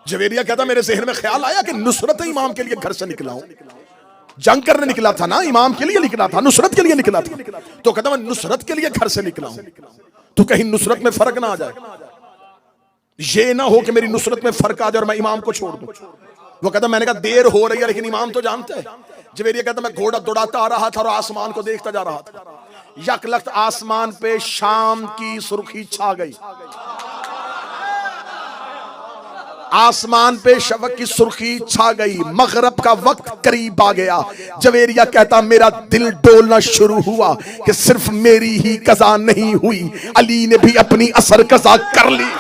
जवेरिया कहता मेरे जहन में ख्याल आया कि नुसरत इमाम के लिए घर से निकला हूं, जंग करने निकला था ना, इमाम के लिए निकला था, नुसरत के लिए निकला था। तो कहता मैं नुसरत के लिए घर से निकला हूं, तो कहीं नुसरत में फर्क ना आ जाए, ये ना हो कि मेरी नुसरत में फर्क आ जाए और मैं इमाम को छोड़ दूं। वो कहता मैंने कहा देर हो रही है लेकिन इमाम तो जानता है। जवेरिया कहता मैं घोड़ा दौड़ाता आ रहा था और आसमान को देखता जा रहा था, यकलख्त आसमान पे शाम की सुर्खी छा गई, आसमान पे शफक की सुर्खी छा गई, मगरब का वक्त करीब आ गया। जवेरिया कहता मेरा दिल डोलना शुरू हुआ कि सिर्फ मेरी ही कज़ा नहीं हुई, अली ने भी अपनी असर कज़ा कर ली,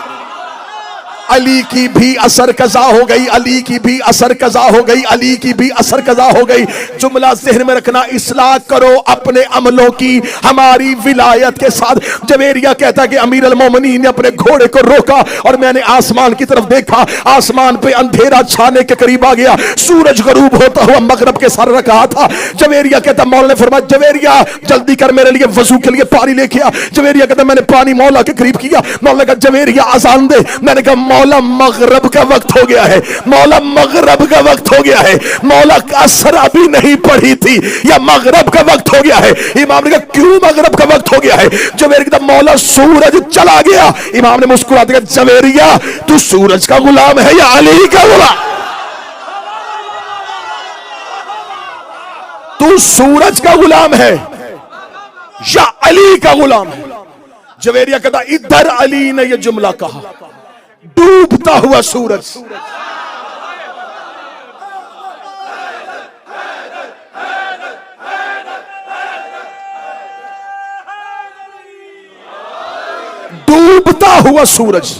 अली की भी असर कज़ा हो गई, अली की भी असर कज़ा हो गई, अली की भी असर कज़ा हो गई। जुमला ज़हन में रखना, इस्लाह करो अपने अमलों की हमारी विलायत के साथ। जवेरिया कहता कि अमीर अल मोमिनीन ने अपने घोड़े को रोका और मैंने आसमान की तरफ देखा, आसमान पे अंधेरा छाने के करीब आ गया, सूरज गरूब होता हुआ मगरब के सर रखा था। जवेरिया कहता मौला ने फरमाया जवेरिया जल्दी कर मेरे लिए वजू के लिए पानी लेके आ। जवेरिया कहता मैंने पानी मौला के करीब किया, मौला का जवेरिया अजान दे। मैंने कहा मौला मगरब का वक्त हो गया है, मौला मगरब का वक्त हो गया है, मौला का असर अभी नहीं पड़ी थी या मगरब का वक्त हो गया है। इमाम ने कहा क्यों मगरब का वक्त हो गया है? जवेरिया कहता मौला सूरज चला गया। इमाम ने मुस्कुराते कहा जवेरिया तू सूरज का गुलाम है या अली का गुलाम? तू सूरज का गुलाम है या अली का गुलाम है? जवेरिया कहता इधर अली ने यह जुमला कहा, डूबता हुआ सूरज, डूबता हुआ सूरज,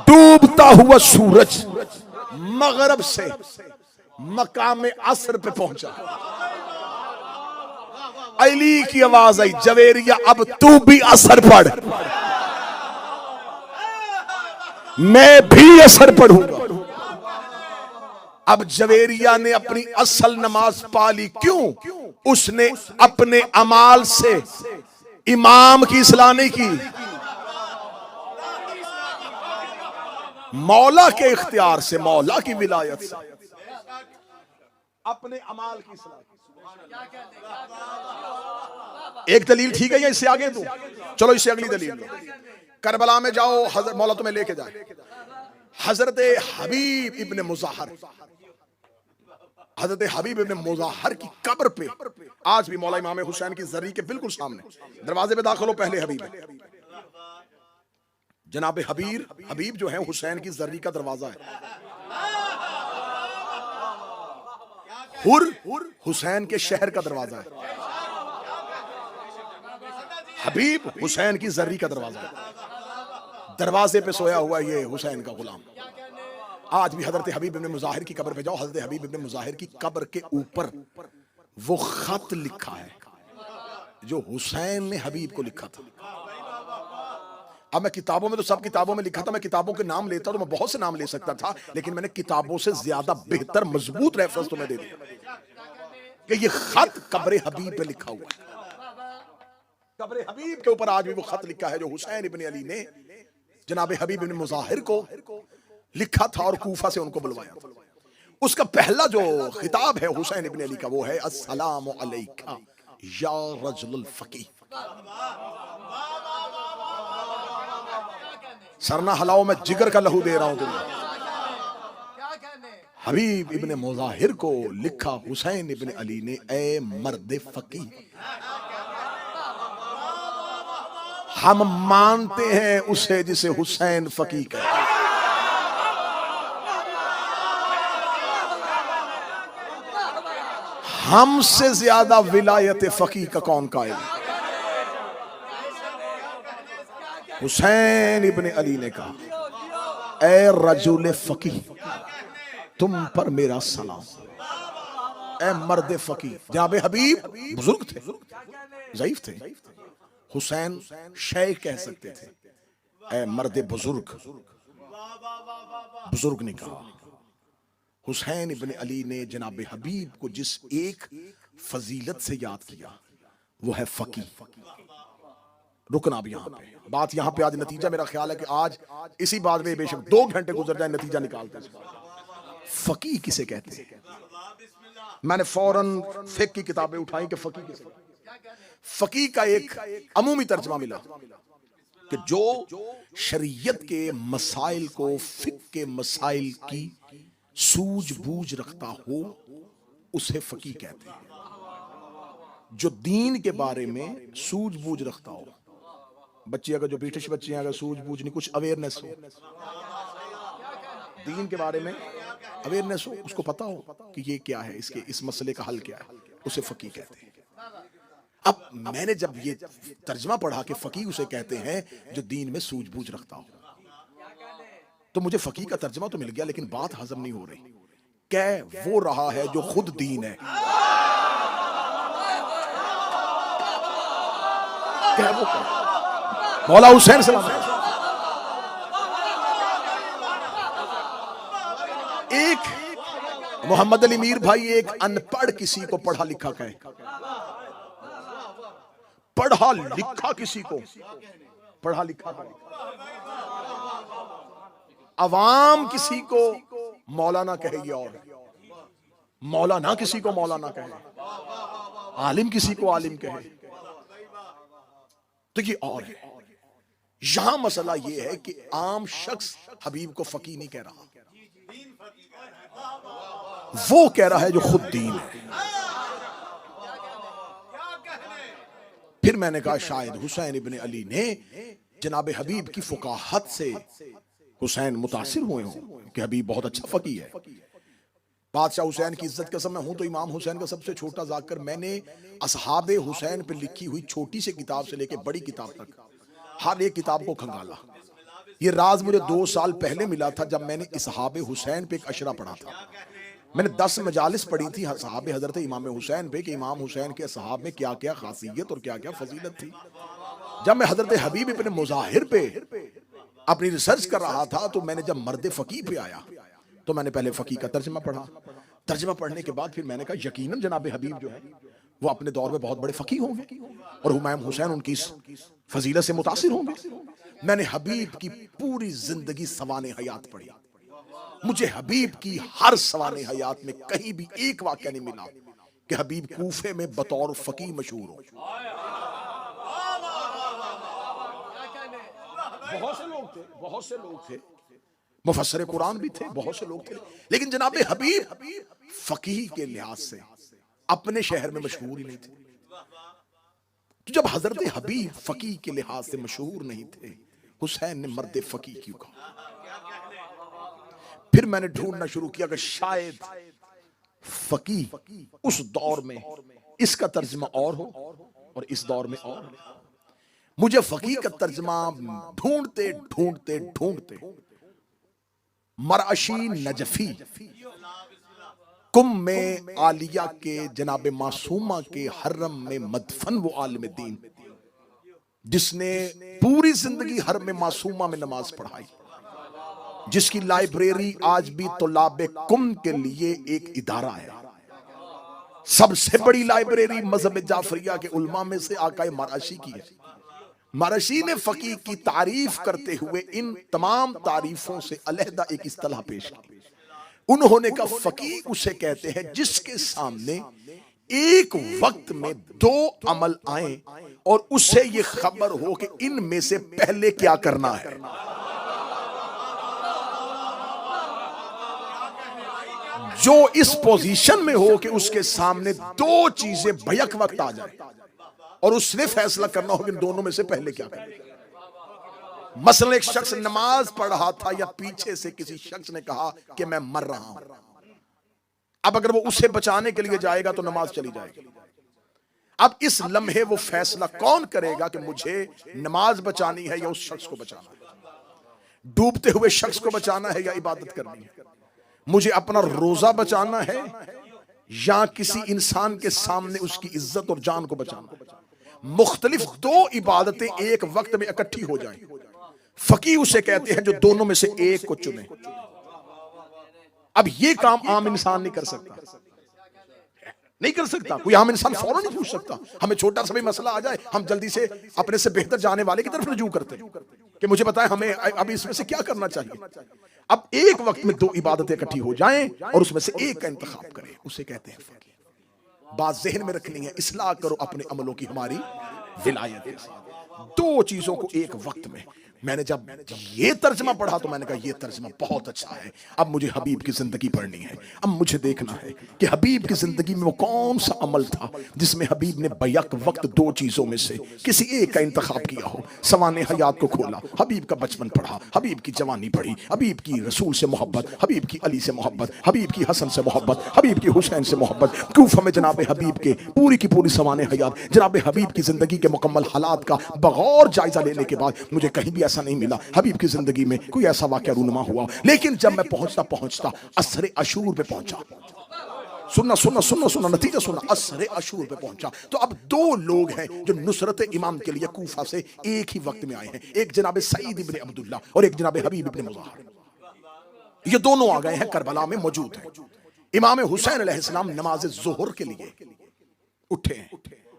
डूबता हुआ सूरज मगरब से मकाम असर पे पहुंचा। अली की आवाज आई जवेरिया अब तू भी असर पढ़, मैं भी असर पढ़ूंगा। अब जवेरिया ने अपनी असल नमाज पा ली। क्यों? उसने अपने अमाल से इमाम की इस्लाह नहीं की, मौला के इख्तियार से, मौला की विलायत से अपने अमाल की इस्लाह। एक दलील ठीक है या इससे आगे दूं? चलो इससे अगली दलील। करबला में जाओ, हजरत मौला तुम्हें लेके जाए, हजरत हबीब इब्ने मुज़ाहिर, हजरत हबीब इब्ने मुज़ाहिर की कब्र पे आज भी मौला इमाम हुसैन की जरी के बिल्कुल सामने दरवाजे पे दाखिल हो, पहले हबीब है, जनाब हबीब जो है हुसैन की जरी का दरवाजा है, हुर हुसैन के शहर का दरवाजा है, हबीब हुसैन की जरी का दरवाजा है। दरवाजे पे सोया हुआ ये हुसैन का गुलाम। आज भी हजरत हबीब इब्ने मुज़ाहिर की कब्र पे जाओ, हजरत हबीब इब्ने मुज़ाहिर की कब्र के ऊपर वो खत लिखा है जो हुसैन ने हबीब को लिखा था। अब मैं किताबों में तो सब किताबों में लिखा था, मैं किताबों के नाम लेता तो मैं बहुत से नाम ले सकता था, लेकिन मैंने किताबों से ज्यादा बेहतर मजबूत रेफरेंस तुम्हें दे दिया कि ये खत कब्र हबीब पे लिखा हुआ है। कब्र हबीब के ऊपर आज भी वो खत लिखा है जो हुसैन इब्ने अली ने जनाब हबीब इब्ने मुज़ाहिर को लिखा था और कूफा से उनको बुलवाया था। उसका पहला जो खिताब है हुसैन इब्ने अली का वो है अस्सलामु अलैका या रजुल फकीह। सरना हलाओ, मैं जिगर का लहू दे रहा हूं तुम्हें। हबीब इब्ने मुज़ाहिर को लिखा हुसैन इब्ने अली ने, ए मर्द फकीह, हम मानते हैं उसे जिसे हुसैन फकीह कहते हैं। हमसे ज्यादा विलायत फकीह का कौन कायल? हुसैन इब्ने अली ने कहा, ए रजुल फकीह, तुम पर मेरा सलाम। ए मर्द फकीह, जनाब हबीब बुजुर्ग थे, ज़ईफ थे, हुसैन शेख कह सकते थे। ए मर्द बुजुर्ग, बुजुर्ग ने कहा। हुसैन इब्ने अली ने जनाब हबीब को जिस एक फजीलत से याद किया वो है फकीह। रुकना भी यहां पे, बात यहां पे आज नतीजा मेरा ख्याल है कि आज इसी बात में बेशक 2 घंटे गुजर जाए, नतीजा निकालते हैं। फकीह किसे कहते हैं? मैंने फौरन फिक़्ह की किताबें उठाई कि फकीह किसे कहते हैं। फकीह का एक अमूमी तर्जमा मिला कि जो शरीयत के मसाइल को, फिक़्ह के मसाइल की सूझबूझ रखता हो उसे फकीह कहते हैं। जो दीन के बारे में सूझबूझ रखता हो, बच्चे अगर जो ब्रिटिश बच्चे हैं, अगर सूझबूझ नहीं, कुछ अवेयरनेस हो, दीन के बारे में अवेयरनेस हो, उसको पता हो कि ये क्या है, इसके इस मसले का हल क्या है, उसे फकीह कहते हैं। अब मैंने जब ये तर्जमा पढ़ा कि फकीह उसे कहते हैं जो दीन में सूझबूझ रखता हो, तो मुझे फकीह का तर्जमा तो मिल गया, लेकिन बात हजम नहीं हो रही। क्या वो रहा है जो खुद दीन है? क्या वो मौला हुसैन सलाम। एक मोहम्मद अली मीर भाई एक अनपढ़ किसी को पढ़ा लिखा कहे, पढ़ा लिखा किसी को पढ़ा लिखा कहे, अवाम किसी को मौलाना कहे, और मौलाना किसी को मौलाना कहे, आलिम किसी को आलिम कहे, तो ये और है। यहां मसला ये है कि आम शख्स हबीब को फकीह नहीं कह रहा, वो कह रहा है जो खुद दीन है। फिर मैंने कहा शायद हुसैन इब्न अली ने जनाब हबीब की फुकाहत से हुसैन मुतासिर हुए हों कि हबीब बहुत अच्छा फकीह है। बादशाह हुसैन की इज्जत कसम, मैं हूं तो इमाम हुसैन का सबसे छोटा जाकर, मैंने असहाबे हुसैन पर लिखी हुई छोटी सी किताब से लेकर बड़ी किताब तक हर एक किताब को खंगाला। ये राज मुझे 2 साल पहले मिला था जब मैंने असहाबे हुसैन पे एक अशरा पढ़ा था। मैंने 10 मजालिस पढ़ी थी सहाबे हजरत इमाम हुसैन पे कि इमाम हुसैन के असहाब में क्या क्या खासियत और क्या क्या फजीलत थी। जब मैं हजरत हबीब इब्न मुजाहिर पे अपनी रिसर्च कर रहा था तो मैंने जब मर्द फकीह पे आया तो मैंने पहले फकीह का तर्जमा पढ़ा। तर्जमा पढ़ने के बाद फिर मैंने कहा यकीनन जनाब हबीब जो है वो अपने दौर में बहुत बड़े फकीह होंगे और हुमायूं हुसैन उनकी इस फजीलत से मुतासिर होंगे। मैंने हबीब की पूरी जिंदगी सवाने हयात पढ़ी। मुझे हबीब की हर सवाने हयात में कहीं भी एक वाक्य नहीं मिला कि हबीब कूफे में बतौर फकीह मशहूर हो। बहुत से लोग थे, मुफस्सिर कुरान भी थे, बहुत से लोग थे, लेकिन जनाब हबीब फकीह के लिहाज से अपने शहर में मशहूर ही नहीं थे। तो जब हजरत हबीब फकीह के लिहाज से मशहूर नहीं थे, हुसैन ने मर्द फकीह क्यों कहा? फिर मैंने ढूंढना शुरू किया कि शायद फकीह उस दौर में इसका तर्जमा और हो और इस दौर में और हो। मुझे फकीह का तर्जमा ढूंढते ढूंढते ढूंढते मराशी नजफी कुम में आलिया के जनाब मासूमा के हर्रम में मदफन वो आलिम दीन जिसने पूरी जिंदगी हर्रम मासूमा में नमाज पढ़ाई, जिसकी लाइब्रेरी आज भी तुलाबे कुम के लिए एक इदारा है। सबसे बड़ी लाइब्रेरी मजहब जाफरिया के उलमा में से आकाए मराशी की है। मराशी ने फकीह की तारीफ करते हुए इन तमाम तारीफों से अलहदा एक इस्तिलाह पेश की। उन्होंने कहा फकीह उसे कहते हैं जिसके सामने एक वक्त में 2 अमल आए और उससे ये खबर हो कि इनमें से पहले क्या करना है। जो इस पोजीशन में हो कि उसके सामने 2 चीजें भयक वक्त आ जाए और उसने फैसला करना हो कि इन दोनों में से पहले क्या करना। मसलन एक शख्स नमाज पढ़ रहा था या पीछे से किसी शख्स ने कहा कि मैं मर रहा हूं। अब अगर वो उसे बचाने के लिए जाएगा तो नमाज चली जाएगी। अब इस लम्हे वो फैसला कौन करेगा कि मुझे नमाज बचानी है या उस शख्स को बचाना है, डूबते हुए शख्स को बचाना है या इबादत करनी है, मुझे अपना रोजा बचाना है या किसी इंसान के सामने उसकी इज्जत और जान को बचाना। मुख्तलिफ 2 इबादतें एक वक्त में इकट्ठी हो जाएं। फकीह उसे कहते हैं जो दोनों में से एक को चुने। अब ये काम आम इंसान नहीं कर सकता। नहीं कर सकता। कोई आम इंसान फौरन नहीं पूछ सकता। हमें छोटा सा भी मसला आ जाए, हम जल्दी से अपने से बेहतर जाने वाले की तरफ रुजू करते हैं कि मुझे पता है हमें अभी इसमें से क्या करना चाहिए। अब एक वक्त में दो इबादतें इकट्ठी हो जाएं और उसमें से एक का इंतखाब करें, उसे कहते हैं फकीह। बात जहन में रखनी है, इस्लाह करो अपने अमलों की हमारी विलायत के साथ। दो चीजों को एक वक्त में। मैंने जब ये तर्जमा पढ़ा तो मैंने कहा ये तर्जमा बहुत अच्छा है। अब मुझे हबीब की जिंदगी पढ़नी है। अब मुझे देखना है कि हबीब की जिंदगी में वो कौन सा अमल था जिसमें हबीब ने बैक वक्त दो चीजों में से किसी एक का इंतखाब किया हो। सवाने हयात को खोला, हबीब का बचपन पढ़ा, हबीब की जवानी पढ़ी, हबीब की रसूल से मोहब्बत, हबीब की अली से मोहब्बत, हबीब की हसन से मोहब्बत, हबीब की हुसैन से मोहब्बत। कूफा में जनाब हबीब के पूरी की पूरी सवाने हयात, जनाब हबीब की जिंदगी के मुकम्मल हालात का बगौर जायजा लेने के बाद मुझे कहीं भी ऐसा नहीं मिला हबीब की जिंदगी में कोई ऐसा वाकया रूनुमा हुआ। लेकिन जब मैं पहुंचता पहुंचता असरे अशूर पे पहुंचा, सुनना सुनना सुनना सुनना नतीजा सुनना, असरे अशूर पे पहुंचा तो अब दो लोग हैं जो नुसरत इमाम के लिए कूफा से एक ही वक्त में आए हैं। एक जनाब सईद इब्ने अब्दुल्ला और एक जनाब हबीब इब्ने मुज़ाहर। ये दोनों आ गए हैं, करबला में मौजूद हैं। इमाम हुसैन अलैहिस्सलाम नमाज ज़ोहर के लिए उठे हैं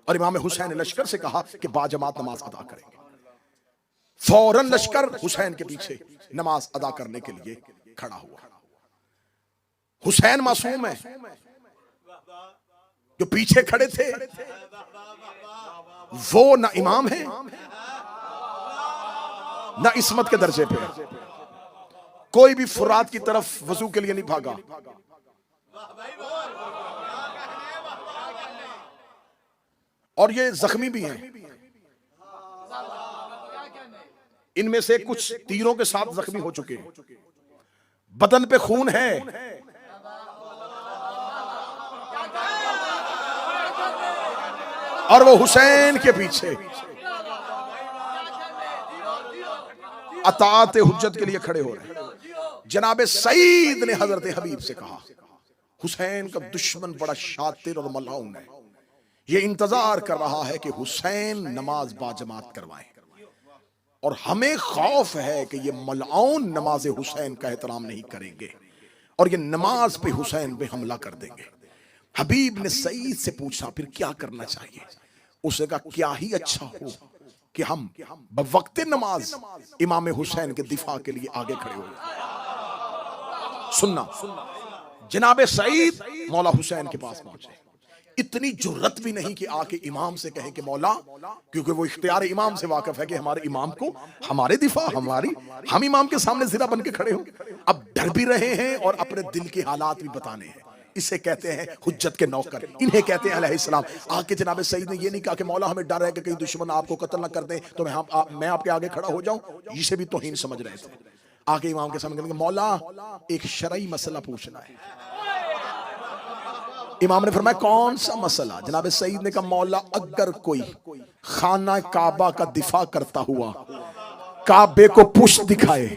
और इमाम हुसैन ने लश्कर से कहा कि बाजमात नमाज अदा करेंगे। फौरन लश्कर हुसैन के पीछे नमाज अदा करने के लिए खड़ा हुआ। हुसैन मासूम है, जो पीछे खड़े थे वो ना इमाम है ना इस्मत के दर्जे पे। कोई भी फुरात की तरफ वजू के लिए नहीं भागा। और ये जख्मी भी हैं, इनमें से कुछ तीरों के साथ जख्मी हो चुके हैं, बदन पे खून है। और वो हुसैन के पीछे अतात हुज्जत के लिए खड़े हो रहे हैं। जनाब सईद ने हजरत हबीब से कहा, हुसैन का दुश्मन बड़ा शातिर और मलाउन है, ये इंतजार कर रहा है कि हुसैन नमाज बाजमात करवाएं और हमें खौफ है कि ये मलाउन नमाज हुसैन का एहतराम नहीं करेंगे और ये नमाज पे हुसैन पे हमला कर देंगे। हबीब ने सईद से पूछा फिर क्या करना चाहिए। उसने कहा क्या ही अच्छा हो कि हम बवक्त नमाज इमाम हुसैन के दिफा के लिए आगे खड़े हो। सुनना, जनाब सईद मौला हुसैन के पास पहुंचे। इतनी जुर्रत भी नहीं कि आके इमाम से कहें कि मौला, क्योंकि वो इख्तियार इमाम से वाकिफ है कि हमारे इमाम को हमारे दिफा हम इमाम के सामने जिरा बन के खड़े हो। अब डर भी रहे हैं और अपने दिल के हालात भी बताने हैं। इसे कहते हैं हुज्जत के नौकर, इन्हें कहते हैं अलैहिस्सलाम। आके जनाब सईद ने ये नहीं कहा कि मौला हमें डर है कि कहीं दुश्मन आपको कत्ल ना कर दे तो मैं आपके आगे खड़ा हो जाऊं। इसे भी तौहीन समझ रहे थे। आके इमाम के सामने मौला एक शरई मसला पूछना है। इमाम ने फरमाया कौन सा मसला। जनाब सईद ने कहा मौला अगर कोई खाना काबा का दिफा करता हुआ काबे को पुष्ट दिखाए।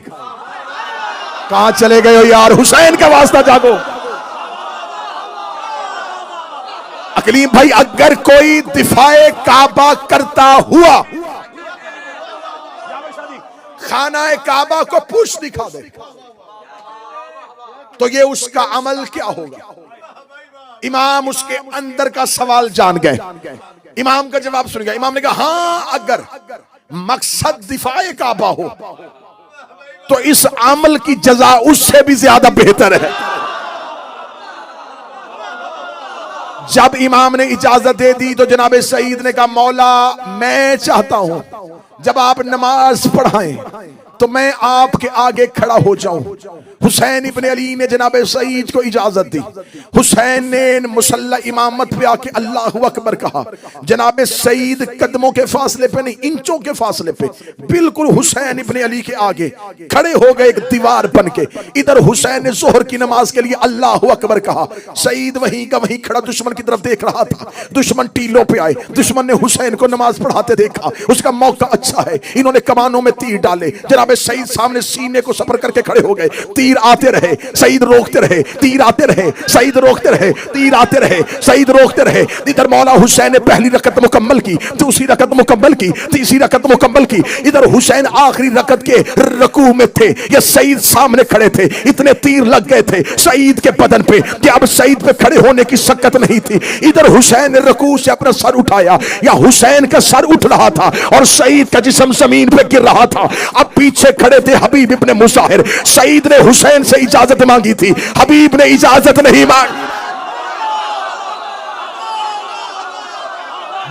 कहां चले गए हो यार, हुसैन का वास्ता जागो। अकलीम भाई, अगर कोई दिफाए काबा करता हुआ खाना काबा को पुष्ट दिखा दे तो ये उसका अमल क्या होगा। इमाम उसके अंदर का सवाल जान गए। इमाम का जवाब सुन गया। इमाम ने कहा हां, अगर मकसद दिफाए काबा हो तो इस अमल की जजा उससे भी ज्यादा बेहतर है। जब इमाम ने इजाजत दे दी तो जनाब सईद ने कहा मौला मैं चाहता हूं जब आप नमाज पढ़ाएं तो मैं आपके आगे खड़ा हो जाऊं। हुसैन इब्ने अली ने जनाब सईद को इजाजत दी। हुसैन ने मुसल्ला इमामत पे आके अल्लाहु अकबर कहा। जनाब सईद कदमों के फासले पे नहीं, इंचों के फासले पे बिल्कुल हुसैन इब्ने अली के आगे खड़े हो गए, एक दीवार बन के। इधर हुसैन ने जोहर की नमाज के लिए अल्लाहु अकबर कहा। सईद वहीं का वहीं खड़ा दुश्मन की तरफ देख रहा था। दुश्मन टीलों पे आए, दुश्मन ने हुसैन को नमाज पढ़ाते देखा। उसका मौका अच्छा है, इन्होंने कमानों में तीर डाले। जनाब जनाब सईद सामने सीने को सफर करके खड़े हो गए। तीर आते रहे, सईद रोकते रहे, तीर आते रहे, सईद रोकते रहे, तीर आते रहे, सईद रोकते रहे। इधर मौला हुसैन ने पहली रकत मुकम्मल की, दूसरी रकत मुकम्मल की, तीसरी रकत मुकम्मल की। इधर हुसैन आखिरी रकत के रकू में थे, ये सईद सामने खड़े थे। इतने तीर लग गए थे सईद के बदन पे कि अब सईद पे खड़े होने की शक्कत नहीं थी। इधर हुसैन ने रकू से अपना सर उठाया, या हुसैन का सर उठ रहा था और सईद का जिस्म जमीन पे गिर रहा था। अब पीछे खड़े थे हबीब इब्ने मुज़ाहिर। सईद ने हुसैन से इजाजत मांगी थी, हबीब ने इजाजत नहीं मांगी।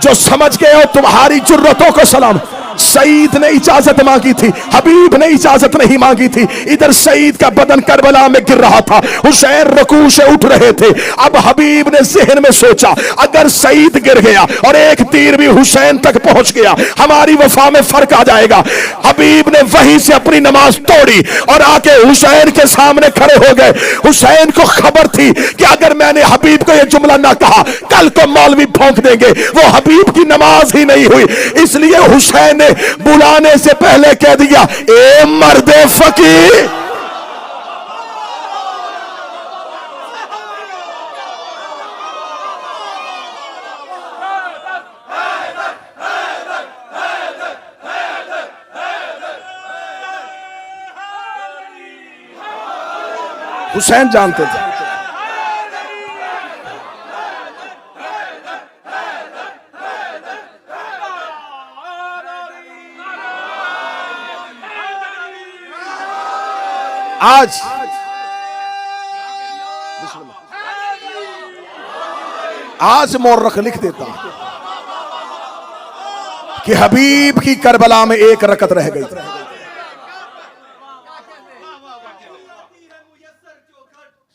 जो समझ गए हो तुम्हारी जुर्रतों को सलाम। सईद ने इजाजत मांगी थी, हबीब ने इजाजत नहीं मांगी थी। इधर सईद का बदन करबला में गिर रहा था, हुसैन रुकू से उठ रहे थे। अब हबीब ने ज़हन में सोचा, अगर सईद गिर गया और एक तीर भी हुसैन तक पहुंच गया, हमारी वफा में फर्क आ जाएगा। हबीब ने वहीं से अपनी नमाज तोड़ी और आके हुसैन के सामने खड़े हो गए। हुसैन को खबर थी कि अगर मैंने हबीब को यह जुमला ना कहा, कल को मौलवी भौंक देंगे। वो हबीब की नमाज ही नहीं हुई, इसलिए हुसैन ने बुलाने से पहले कह दिया, ए मर्दे फकीर। हुसैन जानते थे। आज मौरख लिख देता कि हबीब की करबला में एक रकत रह गई।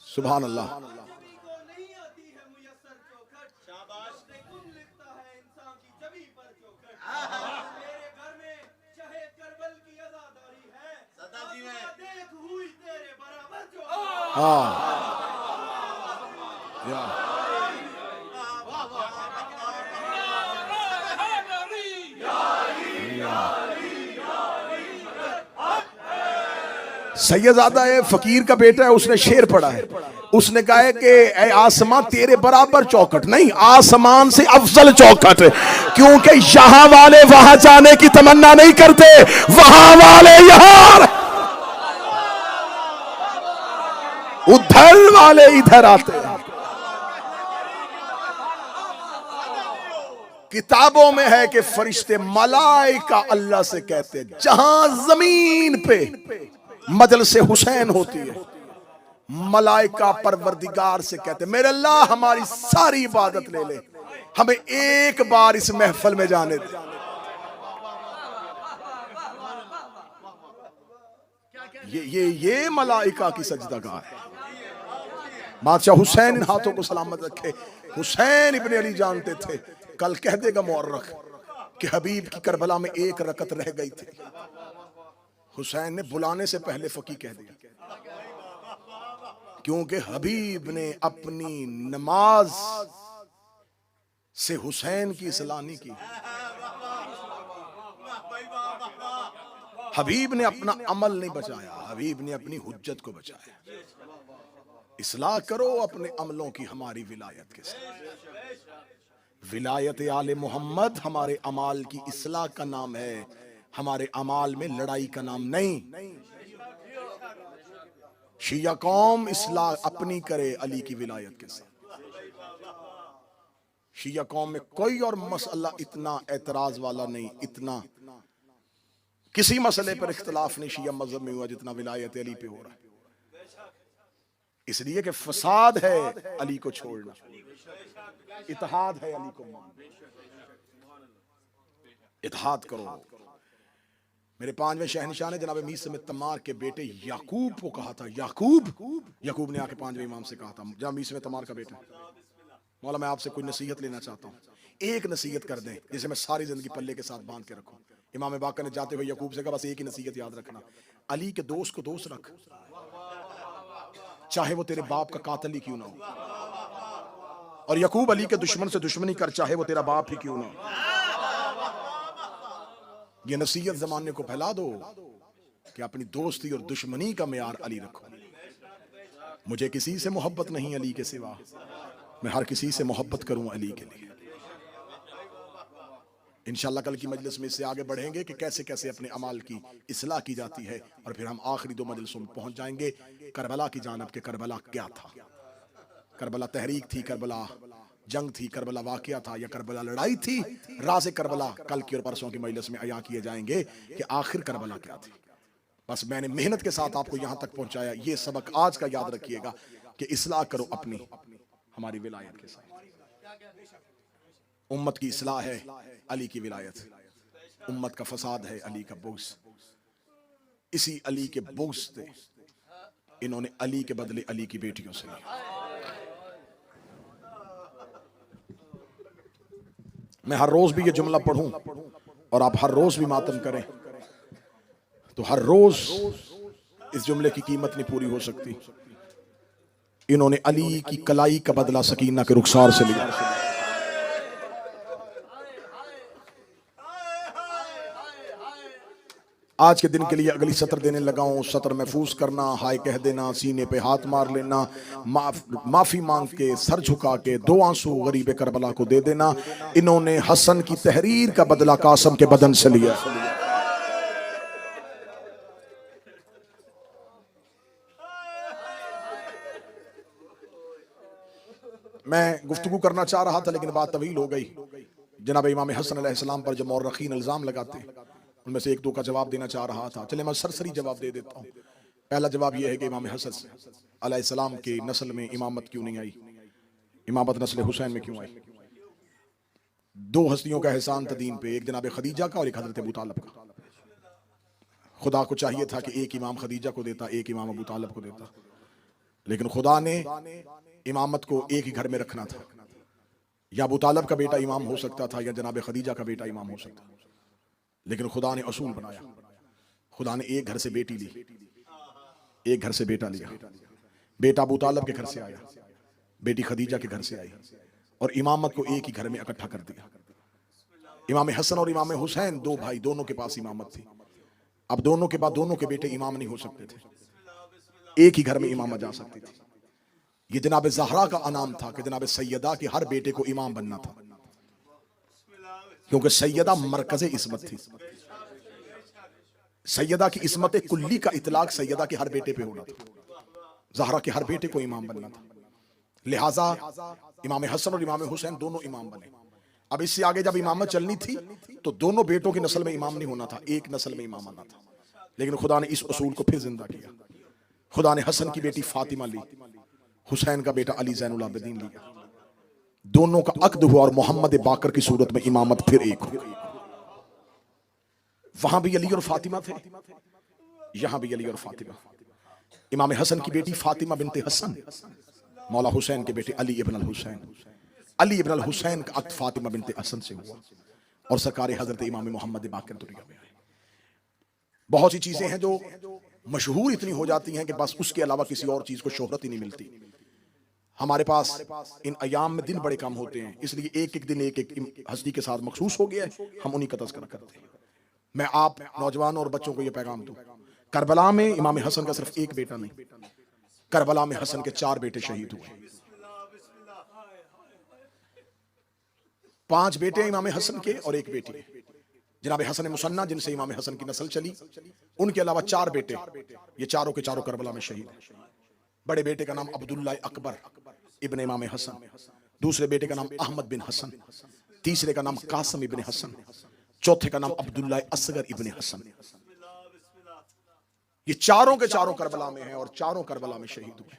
सुभान अल्लाह। हाँ सैयदजादा है, फकीर का बेटा है, उसने शेर पढ़ा है। उसने कहा है कि ऐ आसमां तेरे बराबर चौखट नहीं, आसमान से अफजल चौखट, क्योंकि यहां वाले वहां जाने की तमन्ना नहीं करते, वहां वाले यहां, उधर वाले इधर आते हैं। किताबों में है कि फरिश्ते मलाइका अल्लाह से कहते, जहां जमीन पे मजलिस हुसैन होती है, मलाइका परवरदिगार से कहते, मेरे अल्लाह हमारी सारी इबादत ले ले, हमें एक बार इस महफिल में जाने दे। ये मलाइका की सजदागाह है। बादशाह हुसैन इन हाथों को सलामत रखे। हुसैन इब्ने अली जानते थे, कल कह देगा मुअर्रख कि हबीब की करबला में एक रकत रह गई थी। हुसैन ने बुलाने से पहले फकी कह दिया, क्योंकि हबीब ने अपनी नमाज से हुसैन की इस्लाह नहीं की। हबीब ने अपना अमल नहीं बचाया, हबीब ने अपनी हुज्जत को बचाया। इस्लाह करो अपने अमलों की हमारी विलायत के साथ। विलायत आले मोहम्मद हमारे अमाल की इस्लाह का नाम है, हमारे अमाल में लड़ाई का नाम नहीं। शिया कौम इस्लाह अपनी करे अली की विलायत के साथ। शिया कौम में कोई और मसला इतना एतराज वाला नहीं, इतना किसी मसले पर इख्तिलाफ नहीं शिया मजहब में हुआ जितना विलायत अली पे हो रहा है। इसलिए कि फसाद है अली को छोड़ना, इत्तेहाद है अली को मानना। इत्तेहाद करो। मेरे पांचवें शहनशाह ने जनाब मीर समेत तमार के बेटे याकूब को कहा था, याकूब ने आके पांचवें इमाम से कहा था, जनाब मीर समेत तमार का बेटा, मौला मैं आपसे कोई नसीहत लेना चाहता हूँ, एक नसीहत कर दें जिसे मैं सारी जिंदगी पल्ले के साथ बांध के रखूं। इमाम बाकर ने जाते हुए याकूब से कहा, बस एक ही नसीहत याद रखना, अली के दोस्त को दोस्त रख, चाहे वो तेरे बाप का कातिल ही क्यों ना हो। और याकूब अली के दुश्मन से दुश्मनी कर, चाहे वो तेरा बाप ही क्यों ना हो। ये नसीहत जमाने को फैला दो। कि अपनी दोस्ती और दुश्मनी का मेयार अली रखो। मुझे किसी से मोहब्बत नहीं अली के सिवा, मैं हर किसी से मोहब्बत करूं अली के लिए। इंशाअल्लाह कल की मजलिस में इससे आगे बढ़ेंगे कि कैसे कैसे अपने अमाल की इस्लाह की जाती है, और फिर हम आखिरी 2 मजलिसों में पहुंच जाएंगे करबला की जानब के। करबला क्या था? करबला तहरीक थी, करबला जंग थी, करबला वाकया था, या करबला लड़ाई थी? राज़ करबला कल की और परसों की मजलिस में अया किए जाएंगे कि आखिर करबला क्या थी। बस मैंने मेहनत के साथ आपको यहां तक पहुंचाया। ये सबक आज का याद रखिएगा कि इस्लाह करो अपनी, हमारी विलायत के साथ। उम्मत की इस्लाह है अली की विलायत, उम्मत का फसाद है अली का बुग़्ज़। इसी अली के बुग़्ज़ से इन्होंने अली के बदले अली की बेटियों से लिया। मैं हर रोज भी ये जुमला पढ़ूं और आप हर रोज भी मातम करें तो हर रोज इस जुमले की कीमत नहीं पूरी हो सकती। इन्होंने अली की कलाई का बदला सकीना के रुखसार से लिया। आज के दिन के लिए अगली सत्र देने लगा हूं। सत्र महफूज करना, हाय कह देना, सीने पे हाथ मार लेना, माफी मांग के सर झुका के 2 आंसू गरीब करबला को दे देना। इन्होंने हसन की तहरीर का बदला कासम के बदन से लिया। मैं गुफ्तगू करना चाह रहा था लेकिन बात तवील हो गई। जनाब इमाम हसन अलैहिस्सलाम पर जो मौरखीन इल्जाम लगाते हैं उनमें से 1-2 का जवाब देना चाह रहा था। चले मैं सरसरी जवाब दे देता हूँ। पहला जवाब यह है कि इमाम हसन अलैहिस्सलाम की नस्ल में इमामत क्यों नहीं आई, इमामत नस्ल हुसैन में क्यों आई? 2 हस्तियों का एहसान था दीन पे, एक जनाब खदीजा का और एक हजरत अबू तालिब का। खुदा को चाहिए था कि एक इमाम खदीजा को देता, एक इमाम अबू तालिब को देता, लेकिन खुदा ने इमामत को एक ही घर में रखना था। या अबू तालिब का बेटा इमाम हो सकता था या जनाब खदीजा का बेटा इमाम हो सकता, लेकिन खुदा ने असूल बनाया। खुदा ने एक घर से बेटी ली, एक घर से बेटा लिया। बेटा अबू तालिब के घर से आया, बेटी खदीजा के घर से आई, और इमामत को एक ही घर में इकट्ठा कर दिया। इमाम हसन और इमाम हुसैन 2 भाई, दोनों के पास इमामत थी। अब दोनों के बाद दोनों के बेटे इमाम नहीं हो सकते थे, एक ही घर में इमामत जा सकती थी। ये जनाब ज़हरा का अनाम था कि जनाब सैयदा के हर बेटे को इमाम बनना था, क्योंकि सैयदा मरकज़े इस्मत थी। सैयदा की इस्मत कुल्ली का इतलाक सैयदा के हर बेटे पे होना था। ज़हरा के हर बेटे को इमाम बनना था, लिहाजा इमाम हसन और इमाम हुसैन दोनों इमाम बने। अब इससे आगे जब इमामत चलनी थी तो दोनों बेटों की नस्ल में इमाम नहीं होना था, एक नस्ल में इमाम आना था। लेकिन खुदा ने इस उसूल को फिर जिंदा किया। खुदा ने हसन की बेटी फातिमा ली, हुसैन का बेटा अली ज़ैनुल आबिदीन लिया। दोनों का अक्द हुआ और मोहम्मद बाकर की सूरत में इमामत फिर एक हो गई। वहां भी अली और फातिमा थे, यहां भी अली और फातिमा। इमाम हसन की बेटी फातिमा बिनते हसन मौला हुसैन के बेटे अली इब्न अल हुसैन, अली इब्न अल हुसैन का अक्द फातिमा बिनते हसन से हुआ और सरकार हजरत इमाम मोहम्मद बाकर दुनिया में आए। बहुत सी चीजें हैं जो मशहूर इतनी हो जाती हैं कि बस उसके अलावा किसी और चीज को शोहरत ही नहीं मिलती। हमारे पास इन अयाम में दिन बड़े कम होते हैं, इसलिए एक एक दिन एक एक हस्ती के साथ मखसूस हो गया है, हम उन्हीं का तज़किरा करते हैं। मैं आप नौजवानों और बच्चों को यह पैगाम दूं, करबला में इमाम हसन का सिर्फ एक बेटा नहीं, करबला में हसन के 4 बेटे शहीद हुए। 5 बेटे इमाम हसन के और एक बेटी जनाब हसन मुसन्ना, जिनसे इमाम हसन की नस्ल चली। उनके अलावा 4 बेटे, ये चारों के चारों करबला में शहीद हैं। बड़े बेटे का नाम अब्दुल्ला अकबर इब्ने इमाम हसन, दूसरे बेटे का नाम अहमद बिन हसन, तीसरे का नाम कासम इब्ने हसन, चौथे का नाम अब्दुल्ला असगर इब्ने हसन। ये चारों के चारों करबला में हैं और चारों करबला में शहीद हुए।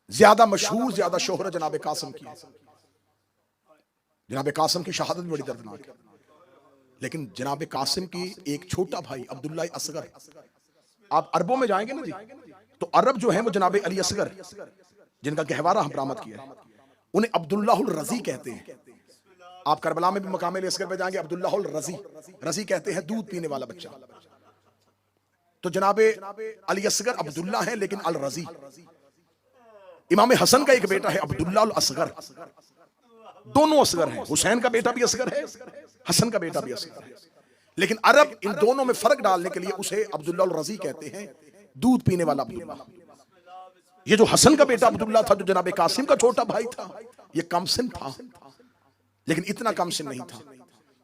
ज्यादा मशहूर, ज्यादा शोहरत जनाब कासम की है। जनाब कासम की शहादत बड़ी दर्दनाक है, लेकिन जनाब कासिम की एक छोटा भाई अब्दुल्ला असगर, आप अरबों में जाएंगे ना जी, तो अरब जो है वो जनाब अली असगर, जिनका गहवारा हम बरामद किया है, उन्हें अब्दुल्लाहुल रजी कहते हैं। आप करबला में भी मकाम अली असगर पे जाएंगे, अब्दुल्लाहुल रजी, रजी कहते हैं दूध पीने वाला बच्चा। तो जनाब अली असगर अब्दुल्ला है, लेकिन अल रजी। इमाम हसन का एक बेटा है अब्दुल्ला असगर, दोनों असगर हैं। हुसैन का बेटा भी असगर है, हसन का बेटा भी असगर है। लेकिन अरब इन दोनों में फर्क डालने के लिए उसे अब्दुल्ला अल रजी कहते हैं, दूध पीने वाला अब्दुल्ला। ये जो हसन का बेटा अब्दुल्ला था, जो जनाब कासिम का छोटा भाई था, ये कमसिन था, लेकिन इतना कमसिन नहीं था।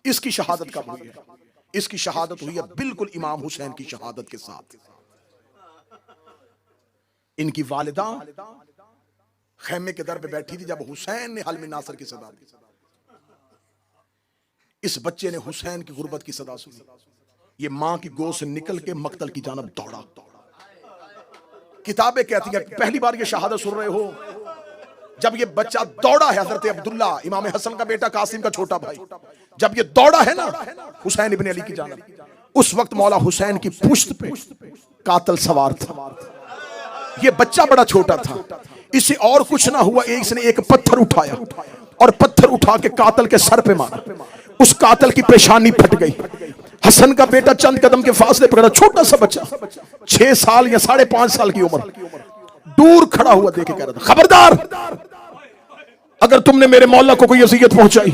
इसकी शहादत कब हुई है? इसकी शहादत हुई है बिल्कुल इमाम हुसैन की शहादत के साथ। इनकी वालिदा खैमे के दर पे बैठी थी जब हुसैन ने हलमे नासर की सदा दी। इस बच्चे ने हुसैन की गुर्बत की सदा सुनी। ये मां की गोद से निकल के मक्तल की जानब दौड़ा। किताबें कहती हैं पहली बार ये शहादत सुन रहे हो जब ये बच्चा दौड़ा है, हजरत अब्दुल्ला इमाम हसन का बेटा कासिम का छोटा भाई, जब ये दौड़ा है ना हुसैन इब्न अली की जानब, उस वक्त मौला हुसैन की पुश्त पे कातल सवार था। ये बच्चा बड़ा छोटा था, इसे और कुछ ना हुआ, इसने एक पत्थर उठाया और पत्थर उठा के कातल के सर पे मारा। उस कातल की पेशानी फट गई। हसन का बेटा चंद कदम के फासले पकड़ा, छोटा सा बच्चा 6 साल या 5.5 साल की उम्र, दूर खड़ा हुआ देखे कह रहा था, खबरदार अगर तुमने मेरे मौला को कोई अज़ियत पहुंचाई,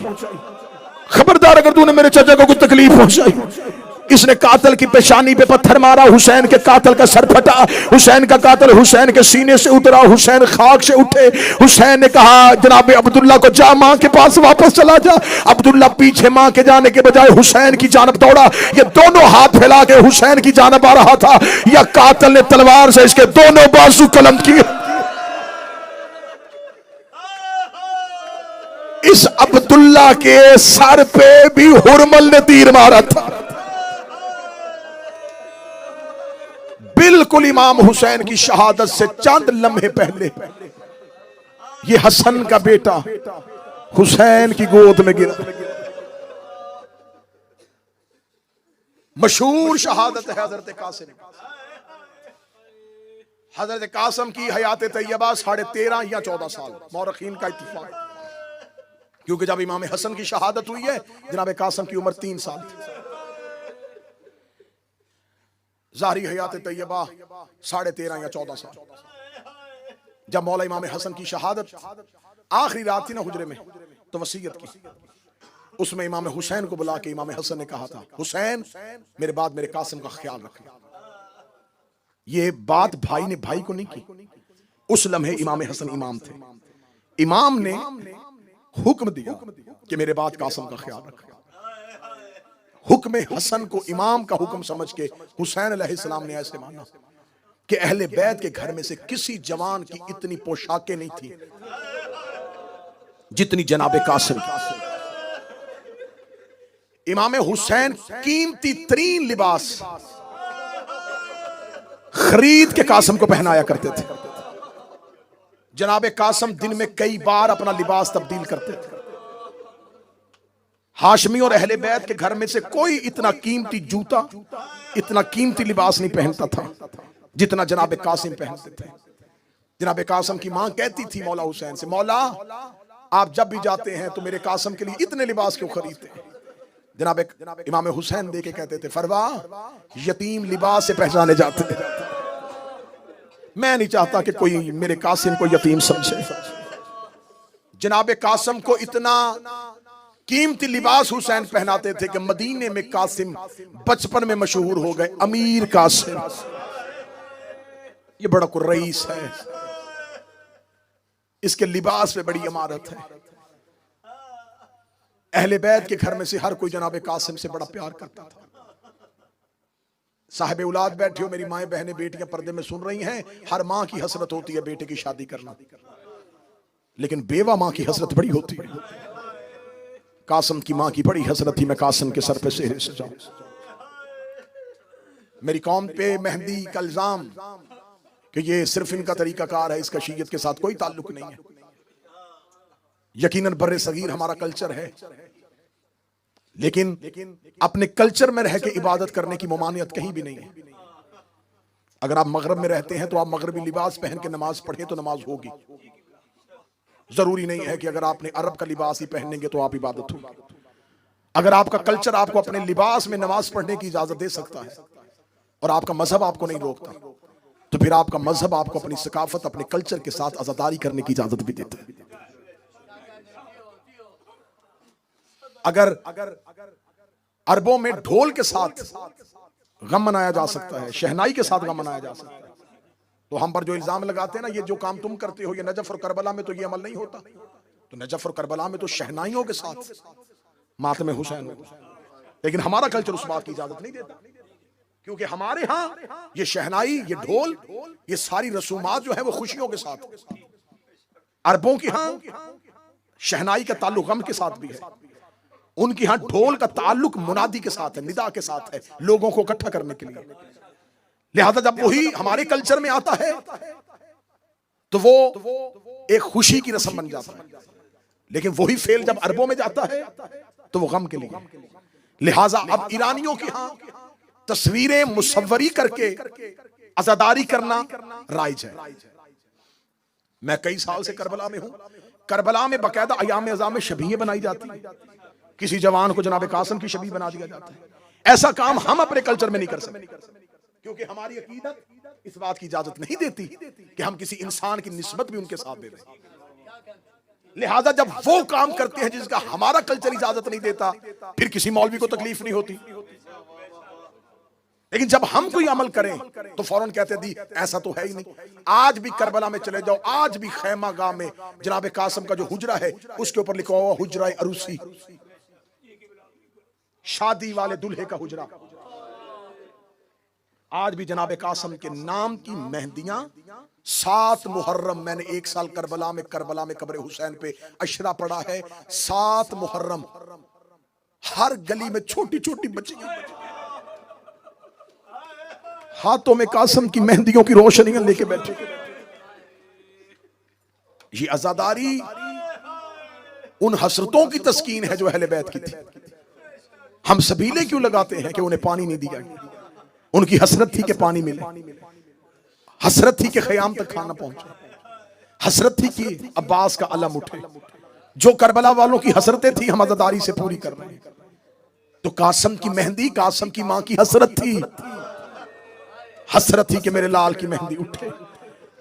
खबरदार अगर तूने मेरे चाचा को कोई तकलीफ पहुंचाई। इसने कातल की पेशानी पे पत्थर मारा, हुसैन के कातल का सर फटा, हुसैन का कातल हुसैन के सीने से उतरा, हुसैन खाक से उठे। हुसैन ने कहा जनाब अब्दुल्ला को, जा मां के पास वापस चला जा। अब्दुल्ला पीछे मां के जाने के बजाय हुसैन की जानब दौड़ा। ये दोनों हाथ फैला के हुसैन की जानब आ रहा था, या कातल ने तलवार से इसके दोनों बाजू कलम किए। इस अब्दुल्ला के सर पे भी हुरमल ने तीर मारा था। बिल्कुल इमाम हुसैन की शहादत से चंद लम्हे पहले ये हसन का बेटा हुसैन की गोद में गिरा। मशहूर शहादत है हजरत कासिम। हजरत कासिम की हयात तैयबा 13.5 या 14 साल, मौरखीन का इत्तिफाक, क्योंकि जब इमाम हसन की शहादत हुई है जनाब कासिम की उम्र 3 साल थी। ज़ाहरी हयात तैयबा 13.5 या 14 साल। जब मौला इमाम हसन की शहादत आखिरी रात थी ना हुजरे में, तो वसीयत की। उसमें इमाम हुसैन को बुला के इमाम हसन ने कहा था, हुसैन मेरे बाद मेरे कासिम का ख्याल रखना। ये बात भाई ने भाई को नहीं की। उस लम्हे इमाम हसन इमाम थे। इमाम ने हुक्म दिया कि मेरे बाद कासिम का ख्याल रखना। हुक्म हसन को इमाम का हुक्म समझ के हुसैन अलैहिस्सलाम ने ऐसे माना कि अहले बैत के घर में से किसी जवान की इतनी पोशाकें नहीं थी जितनी जनाबे कासिम की। इमाम हुसैन कीमती तरीन लिबास खरीद के कासिम को पहनाया करते थे। जनाबे कासिम दिन में कई बार अपना लिबास तब्दील करते थे। हाशमी और अहले बैत के घर में से कोई इतना कीमती जूता, इतना कीमती लिबास नहीं पहनता था जितना जनाब कासिम पहनते थे। जनाब कासिम की मां कहती थी मौला हुसैन से, मौला आप जब भी जाते हैं तो मेरे कासिम के लिए इतने लिबास क्यों खरीदते हैं? जनाब इमाम हुसैन देके कहते थे, फरवा यतीम लिबास से पहचाने जाते थे। मैं नहीं चाहता कि कोई मेरे कासिम को यतीम समझे। जनाब कासिम को इतना कीमती लिबास हुसैन पहनाते थे कि मदीने में कासिम बचपन में मशहूर हो गए, अमीर कासिम। ये बड़ा कुर्रईस है, इसके लिबास में बड़ी इमारत है। अहले बैत के घर में से हर कोई जनाब कासिम से बड़ा प्यार करता था। साहिब औलाद बैठे हो, मेरी माएं बहनें बेटियां पर्दे में सुन रही हैं, हर मां की हसरत होती है बेटे की शादी करना, लेकिन बेवा मां की हसरत बड़ी होती है। कासिम की मां की बड़ी हसरत थी, मैं कासिम के सर पे सेहरे सजाऊं। मेरी कौम पे मेहंदी का इल्जाम कि ये सिर्फ इनका तरीकाकार है, इसका शीयत के साथ कोई ताल्लुक नहीं है। यकीनन बर्रे सगीर हमारा कल्चर है, लेकिन अपने कल्चर में रह के इबादत करने की ममानियत कहीं भी नहीं है। अगर आप मगरब में रहते हैं तो आप मगरबी लिबास पहन के नमाज पढ़े तो नमाज होगी। जरूरी नहीं है कि अगर आपने अरब का लिबास ही पहनेंगे तो आप इबादत होगी। अगर आपका कल्चर आपको अपने लिबास में नमाज पढ़ने की इजाजत दे सकता है और आपका मजहब आपको नहीं रोकता, तो फिर आपका मजहब आपको अपनी सकाफत, अपने कल्चर के साथ आजादारी करने की इजाजत भी देता है। अरबों में ढोल के साथ गम मनाया जा सकता है, शहनाई के साथ गम मनाया जा सकता है। तो हम पर जो इल्जाम लगाते हैं ना, ये जो काम तुम करते हो, ये नजफ और करबला में तो ये अमल नहीं होता। तो नजफ और करबला में तो शहनाइयों के साथ मातम हुसैन हो, लेकिन हमारा कल्चर उस बात की इजाजत नहीं देता, क्योंकि हमारे यहाँ ये शहनाई, ये ढोल, ये सारी रसूमात जो है वो खुशियों के साथ। अरबों के यहाँ शहनाई का ताल्लुक गम के साथ भी है, उनके यहाँ ढोल का ताल्लुक मुनादी के साथ है, निदा के साथ है, लोगों को इकट्ठा करने के लिए। लिहाजा जब वही हमारे कल्चर में आता है तो वो एक खुशी की रस्म बन जाता है, लेकिन वही फेल जब अरबों में जाता है तो वो गम के लिए। लिहाजा अब ईरानियों के यहाँ तस्वीरें मुसव्वरी करके अज़ादारी करना राइज है। मैं कई साल से करबला में हूं, करबला में बाकायदा अयाम अज़ा में शबीहें बनाई जाती है, किसी जवान को जनाब कासिम की शबीह बना दिया जाता है। ऐसा काम हम अपने कल्चर में नहीं कर सकते, क्योंकि हमारी अकीदत इस बात की इजाजत नहीं देती कि हम किसी इंसान की निस्बत भी उनके साथ दे दें। लिहाजा जब वो काम करते हैं जिसका हमारा कल्चर इजाजत नहीं देता, फिर किसी मौलवी को तकलीफ नहीं होती। लेकिन जब हम कोई अमल करें तो फौरन कहते दी ऐसा तो है ही नहीं। आज भी करबला में चले जाओ, आज भी खैमा गाह में जनाब कासिम का जो हुजरा है उसके ऊपर लिखा हुआ हुजरा अरूसी, शादी वाले दूल्हे का हुजरा। आज भी जनाब कासिम के नाम की मेहंदियां 7 मुहर्रम, मैंने 1 साल करबला में कब्र हुसैन पे अशरा पड़ा है। 7 मुहर्रम हर गली में छोटी छोटी बच्चियां हाथों में कासिम की मेहंदियों की रोशनियां लेके बैठे। ये अज़ादारी उन हसरतों की तस्कीन है जो अहले बैत की थी। हम सबीले क्यों लगाते हैं कि उन्हें पानी नहीं दिया? उनकी हसरत थी कि पानी मिले, हसरत थी कि ख़याम तक खाना पहुंचे, हसरत थी कि अब्बास का अलम उठे। जो करबला वालों की हसरतें थी हम अज़ादारी से पूरी कर रहे हैं। तो कासिम की मेहंदी कासिम की मां की हसरत थी, हसरत थी कि मेरे लाल की मेहंदी उठे।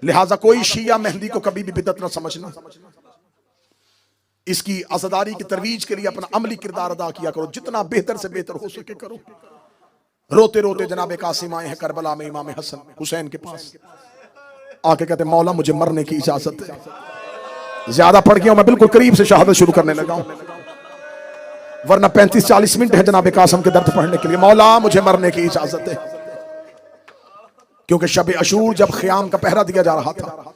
लिहाजा कोई शिया मेहंदी को कभी भी बिदअत न समझना। इसकी अज़ादारी की तरवीज के लिए अपना अमली किरदार अदा किया करो, जितना बेहतर से बेहतर हो सके करो। रोते रोते जनाब कासिम आए हैं करबला में इमाम हसन हुसैन के पास, आके कहते मौला मुझे मरने की इजाजत है। ज्यादा पढ़ गया मैं बिल्कुल करीब से शहादत शुरू करने लगा हूं, वरना 35-40 मिनट है जनाब कासिम के दर्द पढ़ने के लिए। मौला मुझे मरने की इजाजत है, क्योंकि शब अशूर जब ख़याम का पहरा दिया जा रहा था,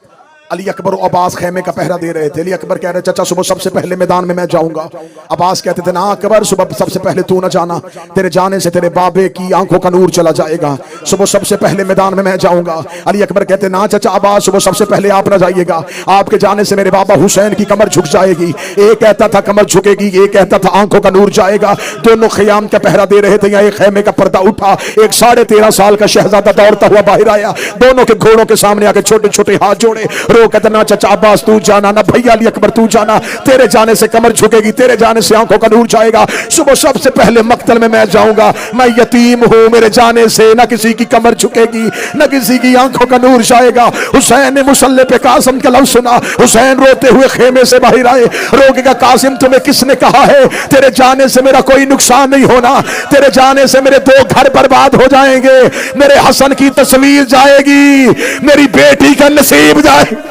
अली अकबर और अब्बास खेमे का पहरा दे रहे थे। अली अकबर कह रहे चाचा सुबह सबसे पहले मैदान में मैं जाऊंगा। अब्बास कहते थे ना अकबर सुबह सबसे पहले तू ना जाना, तेरे जाने से तेरे बाबे की आंखों का नूर चला जाएगा। सुबह सबसे पहले मैदान में मैं जाऊंगा। अली अकबर कहते ना चाचा अब्बास सुबह सबसे पहले आप ना जाइएगा, आपके जाने से मेरे बाबा हुसैन की कमर झुक जाएगी। एक कहता था कमर झुकेगी, एक कहता था आंखों का नूर जाएगा। दोनों ख़याम का पहरा दे रहे थे। यहाँ एक खेमे का पर्दा उठा, एक 13.5 साल का शहजादा दौड़ता हुआ बाहर आया, दोनों के घोड़ों के सामने आके छोटे छोटे हाथ जोड़े, कहते ना चाचा अब्बास तू जाना, ना भैया अली अकबर तू जाना, तेरे जाने से कमर झुकेगी, तेरे जाने से आंखों का नूर जाएगा। सुबह सबसे पहले मक्तल में मैं जाऊंगा, मैं यतीम हूं, मेरे जाने से ना किसी की कमर झुकेगी ना किसी की आंखों का नूर जाएगा। हुसैन ने मुसल्ले पे कासिम का लफ्ज़ सुना, हुसैन रोते हुए खेमे से बाहर आए। रोकेगा कासिम तुम्हें किसने कहा है तेरे जाने से मेरा कोई नुकसान नहीं होना, तेरे जाने से मेरे 2 घर बर्बाद हो जाएंगे, मेरे हसन की तस्वीर जाएगी, मेरी बेटी का नसीब जाए।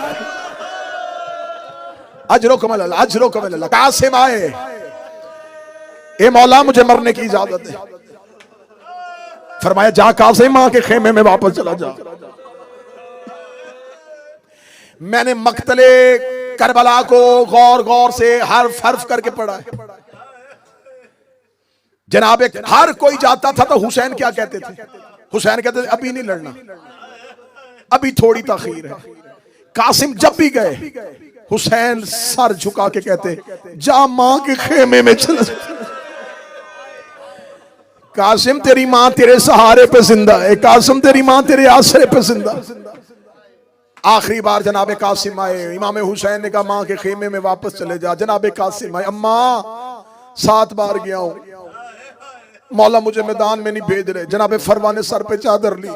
अजरो कमल कासिम आए, ए मौला मुझे मरने की इजाजत है। फरमाया जा कासिम मां के खेमे में वापस चला जा। मैंने मक्तले करबला को गौर गौर से हर्फ हर्फ करके पढ़ा है। जनाब हर कोई जाता था तो हुसैन क्या कहते थे? हुसैन कहते थे अभी नहीं लड़ना, अभी थोड़ी ताखीर है। कासिम जब भी गए हुसैन सर झुका के कहते जा मां के खेमे में चला। कासिम तेरी मां तेरे सहारे पे जिंदा है, कासिम तेरी मां तेरे आसरे पे जिंदा। आखिरी बार जनाबे कासिम आए, इमाम हुसैन ने कहा मां के खेमे में वापस चले जा। जनाबे कासिम आए, अम्मा 7 बार गया हूं, मौला मुझे मैदान में नहीं भेज रहे। जनाबे फरवा ने सर पे चादर ली,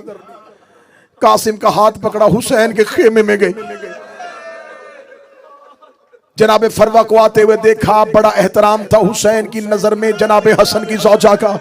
कासिम का हाथ पकड़ा, हुसैन के खेमे में गई। जनाब फरवा को आते हुए देखा, बड़ा एहतराम था हुसैन की नजर में जनाब हसन की ज़ौजा का।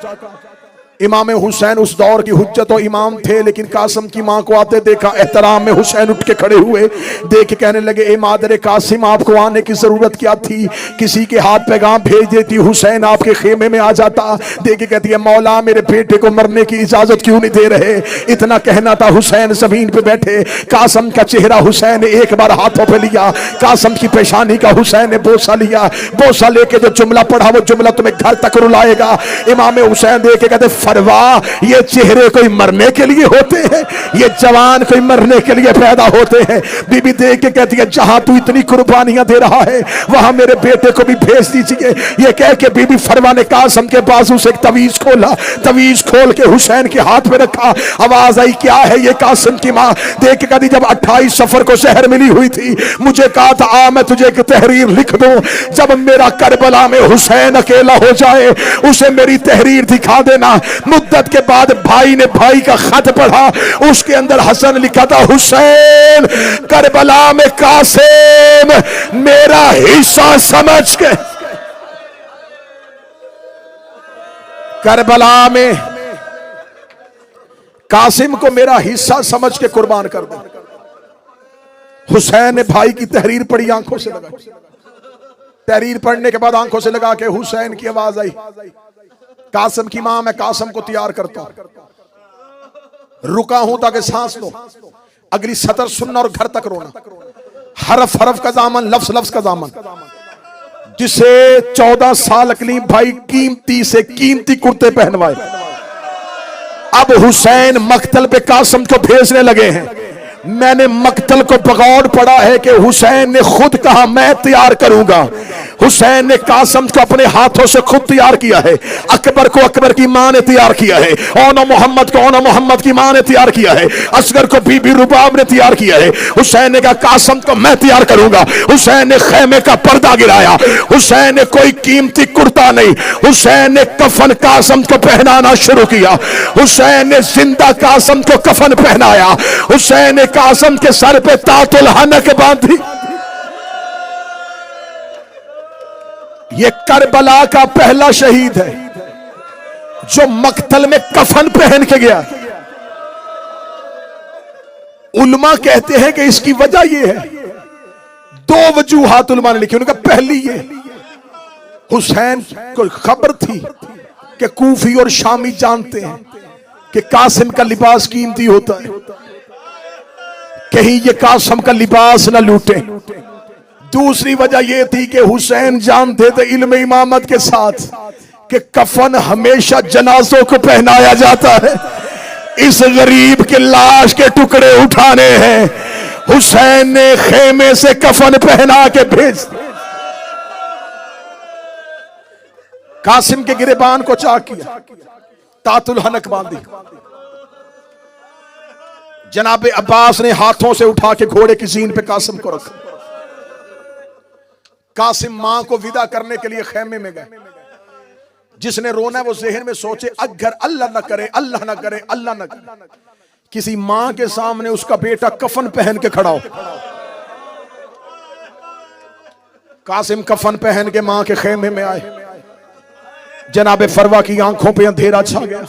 इमाम हुसैन उस दौर की हुज्जत और इमाम थे, लेकिन कासिम की मां को आते देखा, एहतराम में हुसैन उठ के खड़े हुए, देख के कहने लगे, ए मादरे कासिम, आपको आने की जरूरत क्या थी? किसी के हाथ पैगाम भेज देती, हुसैन आपके खेमे में आ जाता। देख के कहती है, मौला मेरे बेटे को मरने की इजाजत क्यों नहीं दे रहे? इतना कहना था, हुसैन जमीन पे बैठे, कासिम का चेहरा हुसैन ने एक बार हाथों पे लिया, कासिम की पेशानी का हुसैन ने बोसा लिया। बोसा लेके जो जुमला पढ़ा वो जुमला तुम्हें घर तक रुलाएगा। इमाम हुसैन देख के कहते, फरवा, ये चेहरे कोई मरने के लिए होते हैं? ये जवान कोई मरने के लिए पैदा होते हैं? बीबी देख के कहती है, जहां तू इतनी कुर्बानियां दे रहा है वहां मेरे बेटे को भी भेज दीजिए। ये कह के बीबी फरवा ने कासिम के बाजू से एक तवीज खोला, तवीज खोल के हुसैन के हाथ में रखा। आवाज आई, क्या है ये? कासिम की मां देख के कहती, जब 28 सफर को शहर मिली हुई थी, मुझे कहा था आ मैं तुझे एक तहरीर लिख दूं, जब मेरा करबला में हुसैन अकेला हो जाए उसे मेरी तहरीर दिखा देना। मुद्दत के बाद भाई ने भाई का खत पढ़ा, उसके अंदर हसन लिखा था, हुसैन करबला में कासिम मेरा हिस्सा समझ के, करबला में कासिम को मेरा हिस्सा समझ के कुर्बान कर दो। हुसैन ने भाई की तहरीर पढ़ी, आंखों से लगा, तहरीर पढ़ने के बाद आंखों से लगा के हुसैन की आवाज आई, कासिम की मां, मैं कासिम को तैयार करता हूं, रुका हूं ताकि सांस लो, अगली सतर सुनना और घर तक रोना। हरफ हरफ का दामन, लफ्ज लफ्ज का दामन, जिसे 14 साल अकलीम भाई कीमती से कीमती कुर्ते पहनवाए, अब हुसैन मक्तल पे कासिम को भेजने लगे हैं। मैंने मक्तल को बगौर पढ़ा है कि हुसैन ने खुद कहा मैं तैयार करूंगा। हुसैन ने कासिम को अपने हाथों से खुद तैयार किया है, अकबर को अकबर की मां ने तैयार किया है, ओना मोहम्मद को ओना मोहम्मद की मां ने तैयार किया है, असगर को बीबी रुबाब ने तैयार किया है। हुसैन ने कहा कासिम को मैं तैयार करूंगा। हुसैन ने खेमे का पर्दा गिराया, हुसैन ने कोई कीमती कुर्ता नहीं, हुसैन ने कफन कासिम को पहनाना शुरू किया। हुसैन ने जिंदा कासिम को कफन पहनाया। हुसैन ने कासिम के सर पे तातुल हनक बांधी। ये करबला का पहला शहीद है जो मक्तल में कफन पहन के गया। उलमा कहते हैं कि इसकी वजह यह है, दो वजूहात उलमा ने लिखी। उनका पहली ये, हुसैन को खबर थी कि कूफी और शामी जानते हैं कि कासिम का लिबास कीमती होता है, कहीं ये कासिम का लिबास ना लूटे। दूसरी वजह यह थी कि हुसैन जानते थे इल्म इमामत के साथ कि कफन हमेशा जनाजों को पहनाया जाता है, इस गरीब के लाश के टुकड़े उठाने हैं। हुसैन ने खेमे से कफन पहना के भेज, कासिम के गिरेबान को चाक किया, तातुल हनक बांधी। जनाब अब्बास ने हाथों से उठा के घोड़े की जीन पे कासिम को रखा। कासिम मां को विदा करने के लिए खेमे में गए। जिसने रोना है वो ज़हन में सोचे, अगर अल्लाह ना करे, अल्लाह ना करे, अल्लाह ना करे, किसी मां के सामने उसका बेटा कफन पहन के खड़ा हो। कासिम कफन पहन के मां के खेमे में आए। जनाब फरवा की आंखों पे अंधेरा छा गया।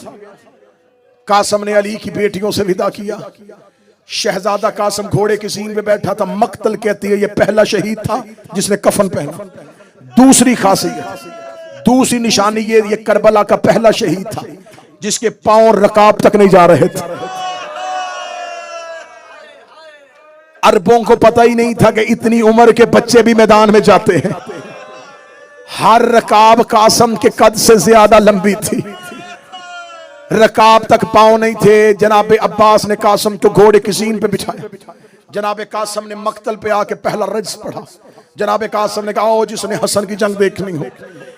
कासिम ने अली की बेटियों से विदा किया। शहजादा कासिम घोड़े की सीन पे बैठा था। मक्तल कहती है ये पहला शहीद था जिसने कफन पहना। दूसरी खासियत, दूसरी निशानी ये करबला का पहला शहीद था जिसके पांव रकाब तक नहीं जा रहे थे। अरबों को पता ही नहीं था कि इतनी उम्र के बच्चे भी मैदान में जाते हैं। हर रकाब कासिम के कद से ज्यादा लंबी थी, रकाब तक पांव नहीं थे। जनाब अब्बास ने कासिम को घोड़े की सीन पे बिठाया। जनाब कासिम ने मक्तल पे आके पहला रज्स पढ़ा। जनाब कासिम ने कहा, ओ जिसने हसन की जंग देखनी हो,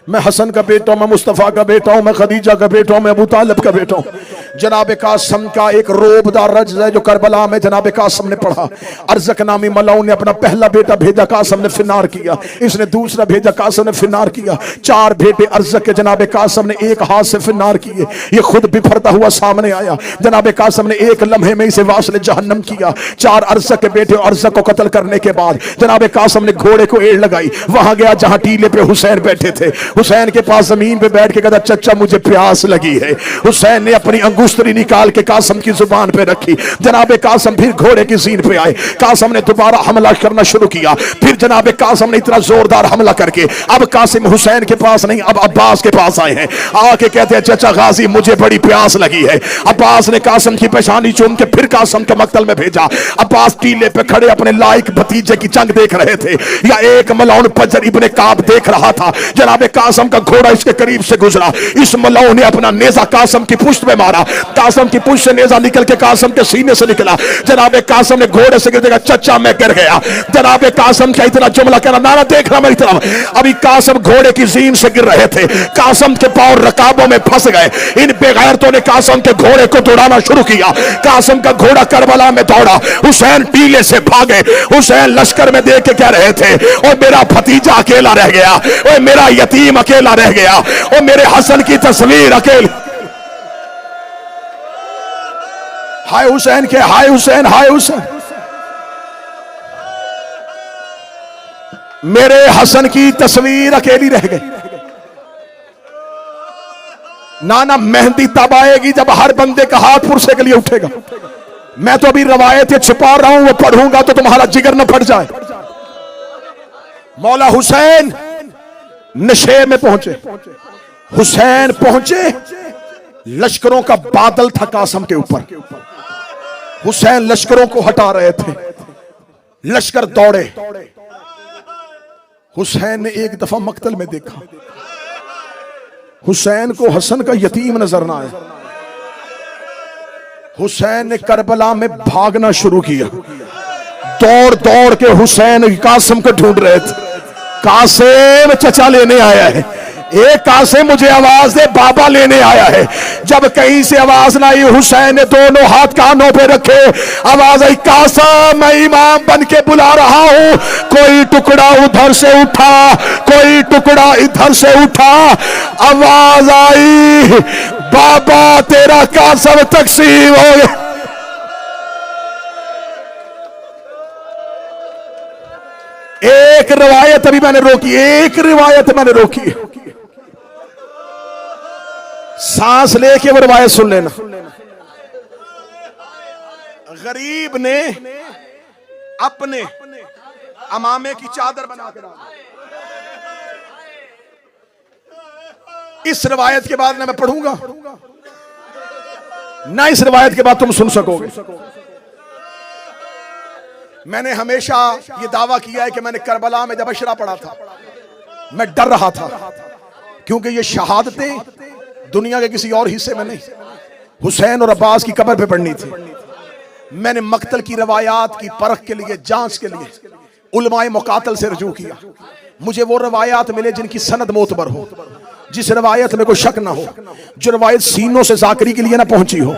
मैं हसन का बेटा हूं, मैं मुस्तफा का बेटा हूं, मैं खदीजा का बेटा हूं, मैं अबू तालिब का बेटा हूं। जनाब कासम का एक रोबदार रज्ज है जो करबला में जनाब कासम ने पढ़ा। अर्जक नामी मलाउन ने अपना पहला बेटा भेजा, कासम ने फिनार किया। इसने दूसरा भेजा, कासम ने फिनार किया। 4 बेटे अर्जक के जनाब कासम ने एक हाथ से फिनार किए। ये खुद बिफरता हुआ सामने आया। जनाब कासम ने एक लम्हे में इसे वास्ले जहन्नम किया। 4 अर्जक के बेटे अर्जक को कत्ल करने के बाद जनाब कासम ने घोड़े को एड़ लगाई। वहां गया जहां टीले पे हुसैन बैठे थे। हुसैन के पास जमीन पे बैठ के कहता, चचा मुझे प्यास लगी है। हुसैन ने अपनी अंगुष्तरी निकाल के कासम की जुबान पे रखी। जनाब कासम फिर घोड़े की सीन पे आए। कासम ने दोबारा हमला करना शुरू किया। फिर जनाब कासम ने इतना जोरदार हमला करके अब कासिम हुसैन के पास नहीं, अब अब्बास के पास आए हैं। आके कहते हैं, चचा गाजी मुझे बड़ी प्यास लगी है। अब्बास ने कासम की पेशानी चूम के फिर कासम के मक्तल में भेजा। अब्बास टीले पे खड़े अपने लायक भतीजे की जंग देख रहे थे, या एक मलाउन फजर इब्ने काब देख रहा था। जनाब कासम का घोड़ा इसके करीब से गुजरा। इस मलाउन ने अपना नेजा कासम की पुश्त में मारा। कासम की पुश्त से नेजा निकल के कासम के सीने से निकला। जनाब कासम ने घोड़े से गिर देखा, चचा मैं गिर गया। जनाब कासम का इतना जुमला कहना, नारा देख रहा मेरी तरफ। अभी कासम घोड़े की जीन से गिर रहे थे। कासम के पांव रकाबों में फंस गए। इन बेगैरतों ने कासम के घोड़े को दौड़ाना शुरू किया। कासम का घोड़ा करबला में दौड़ा। हुसैन टीले से भागे। हुसैन लश्कर में देख के कह रहे थे, और मेरा भतीजा अकेला रह गया, और मेरा यतीम अकेला रह गया, और मेरे हसन की तस्वीर अकेली। हाय हुसैन के, हाय हुसैन, हाय हुसैन। मेरे हसन की तस्वीर अकेली रह गई। नाना मेहंदी तब आएगी जब हर बंदे का हाथ पुरसे के लिए उठेगा। मैं तो अभी रवायतें छुपा रहा हूं, वो पढ़ूंगा तो तुम्हारा जिगर न फट जाए। मौला हुसैन नशे में पहुंचे। हुसैन पहुंचे, लश्करों का बादल था कासम के ऊपर। हुसैन लश्करों को हटा रहे थे। लश्कर दौड़े। हुसैन ने एक दफा मक्तल में देखा, हुसैन को हसन का यतीम नजर ना आया। हुसैन ने करबला में भागना शुरू किया। दौड़ दौड़ के हुसैन कासिम को ढूंढ रहे थे। कासिम चचा लेने आया है, एक कासिम मुझे आवाज दे, बाबा लेने आया है। जब कहीं से आवाज ना आई, हुसैन ने दोनों हाथ कानों पे रखे। आवाज आई, कासिम मैं इमाम बन के बुला रहा हूं। कोई टुकड़ा उधर से उठा, कोई टुकड़ा इधर से उठा। आवाज आई, बाबा तेरा कासिम तकसीम हो गया। एक रिवायत अभी मैंने रोकी, एक रिवायत मैंने रोकी। सांस लेके वो रिवायत सुन लेना। गरीब ने अपने अमामे की चादर बना के डाली। इस रिवायत के बाद ना मैं पढ़ूंगा, ना इस रिवायत के बाद तुम सुन सकोगे। मैंने हमेशा यह दावा किया है कि मैंने करबला में जब अशरा पढ़ा था, मैं डर रहा था, क्योंकि ये शहादतें दुनिया के किसी और हिस्से में नहीं, हुसैन और अब्बास की कब्र पे पढ़नी थी। मैंने मक्तल की रवायात की परख के लिए, जांच के लिए उलमाए मुकातल से रजू किया। मुझे वो रवायात मिले जिनकी सनद मोतबर हो, जिस रवायत में कोई शक ना हो, जो रवायत सीनों से जाकरी के लिए ना पहुंची हो,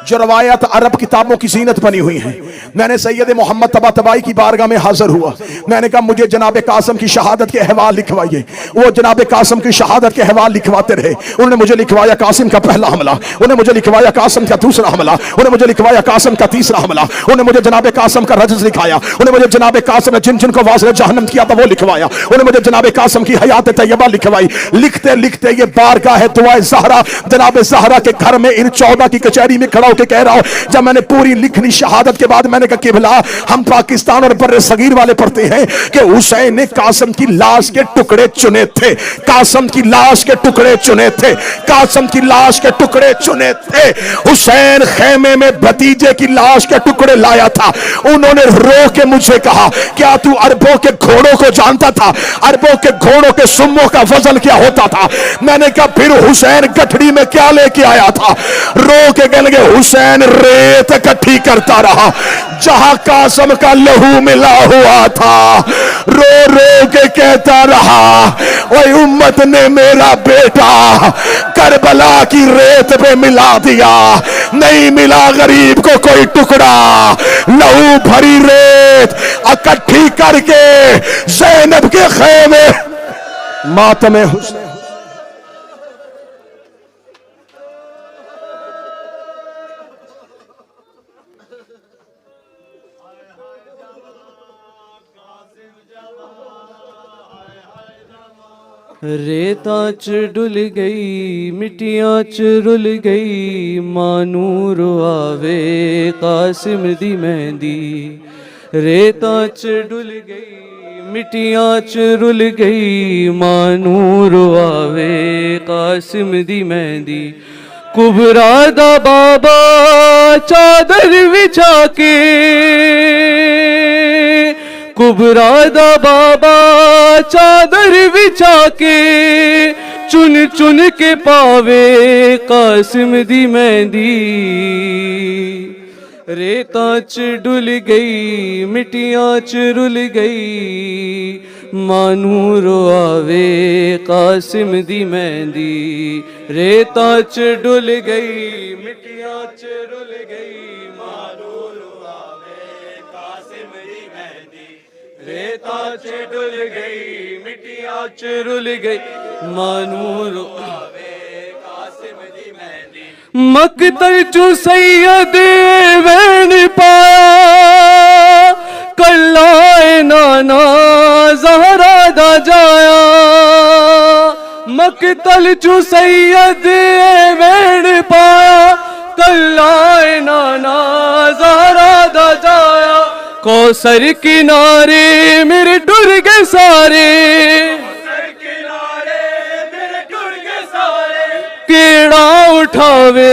जो रवायत अरब किताबों की जीनत बनी हुई है। मैंने सैयद मोहम्मद तबातबाई की बारगाह में हाजिर हुआ। मैंने कहा मुझे जनाब कासिम की शहादत के अहवाल लिखवाइए। वो जनाब कासिम की शहादत के अहवाल लिखवाते रहे। उन्होंने मुझे लिखवाया कासिम का पहला हमला, उन्होंने मुझे लिखवाया कासिम का दूसरा हमला, उन्होंने मुझे लिखवाया कासिम का तीसरा हमला, उन्होंने मुझे जनाब कासिम का रजस लिखाया, उन्होंने मुझे जनाब कासिम ने जिन जिन को वाज़ जहन्नम किया था वो लिखवाया, उन्होंने मुझे जनाब कासिम की हयात तैयबा लिखवाई। लिखते लिखते ये बारगाह है दुआए ज़हरा, जनाब ज़हरा के घर में इन 14 की कचहरी में खड़ा होकर कह रहा हूं। जब मैंने पूरी लिखनी शहादत के बाद मैंने कहा किबला, हम पाकिस्तान और बर्रे सगीर वाले पढ़ते हैं कि हुसैन ने कासिम की लाश के टुकड़े चुने थे, कासिम की लाश के टुकड़े चुने थे, कासिम की लाश के टुकड़े चुने थे। हुसैन खेमे में भतीजे की लाश के टुकड़े लाया था। उन्होंने रो के मुझे कहा, क्या तू अरबों के घोड़ों को जानता था? अरबों के घोड़ों के सुम्मों का वजन क्या होता था? मैंने कहा फिर हुसैन गठड़ी में क्या लेके आया था? रो के कहने लगे हुसैन रेत इकट्ठी करता रहा जहां कासिम का लहू मिला हुआ था। रो रो के कहता रहा, ओए उम्मत ने मेरा बेटा करबला की रेत पे मिला दिया, नहीं मिला गरीब को कोई टुकड़ा। लहू भरी रेत इकट्ठी करके ज़ैनब के खेमे मातमे हुस्न। रेता च डुल गई मिट्टियां च रुल गई, मानूर आवे कासिम दी मेहंदी। रेता च डुल गई मिट्टियां च रुल गई, मानूर आवे कासिम दी मेहंदी। कुबरा दा बाबा चादर विछा के, कुबरा दा बाबा चादर बिछा के, चुन चुन के पावे कासिम दी मेहंदी। रेता च डुल गई मिट्टियां च रुल गई, मानूर आवे कासिम दी मेहंदी। रेता च डुल गई मिट्टियां च रुल गई, मानूर आवे कासिम दी मेहंदी। रेता च डुल गई मिट्टियां च रुल गई, मानूर आवे कासिम दी मेहंदी। मकतल चु सैयद वैन पाया, कल्लाए नाना ज़हरा दा जाया। मकतल चु सैयद वैन पाया, कल्लाए नाना ज़हरा दा जाया। कौसर किनारे मेरे टुर गए सारे, कौसर किनारे मेरे टुर गए सारे। केड़ा उठावे